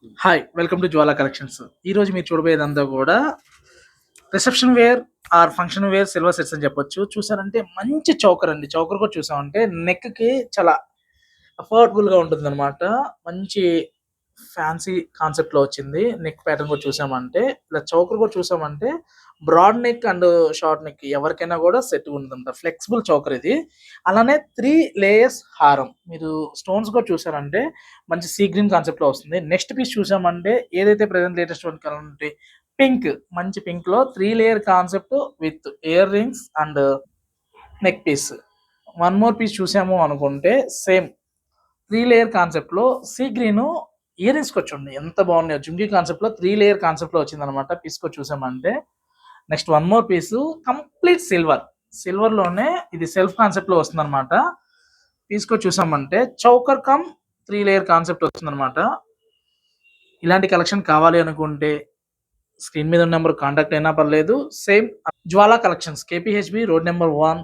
Hi! Welcome to Jwala collections. ఈరోజు మీరు చూడబోయేదంతా గూడా reception wear or function wear silver sets అని చెప్పొచ్చు. చూసారంటే మంచి చోకర్ అండి. చోకర్ కూడా చూసామంటే నెక్‌కి చాలా అఫోర్డబుల్‌గా ఉంటుందనమాట. మంచి ఫ్యాన్సీ కాన్సెప్ట్‌లో వచ్చింది. నెక్ ప్యాటర్న్ కూడా చూసామంటే, ఇలా చోకర్ కూడా చూసామంటే broad neck and short neck ఎవరికైనా గూడా సెట్ ఉంటుందంట. ఫ్లెక్సిబుల్ చోకర్ ఇది. అలానే 3 లేయర్స్ హారం. మీరు స్టోన్స్ కూడా చూసారంటే మంచి సీ గ్రీన్ కాన్సెప్ట్‌లో వస్తుంది. నెక్స్ట్ పీస్ చూసామంటే ఏదైతే ప్రెజెంట్ లేటెస్ట్ వన్ కలర్ ఉంటే పింక్ మంచి పింక్‌లో 3 layer concept with ear rings and neck piece. One more piece చూసాము అనుకుంటే సేమ్ 3 లేయర్ కాన్సెప్ట్‌లో సీ గ్రీను ఇయర్ రింగ్స్ కూడా చూడండి ఎంత బాగున్నాయో. జుంకీ కాన్సెప్ట్‌లో 3 లేయర్ కాన్సెప్ట్‌లో వచ్చిందనమాట. పీస్ కూడా చూసామంటే నెక్స్ట్ వన్ మోర్ పీసు కంప్లీట్ సిల్వర్. సిల్వర్‌లోనే ఇది సెల్ఫ్ కాన్సెప్ట్‌లో వస్తుందనమాట. పీస్ కూడా చూసామంటే చౌకర్ కమ్ 3 లేయర్ కాన్సెప్ట్ వస్తుందనమాట. ఇలాంటి కలెక్షన్ కావాలి అనుకుంటే స్క్రీన్ మీద ఉన్న నెంబర్ కాంటాక్ట్ అయినా పర్లేదు. సేమ్ జ్వాలా కలెక్షన్స్ కేపీహెచ్‌బీ రోడ్ నంబర్ 1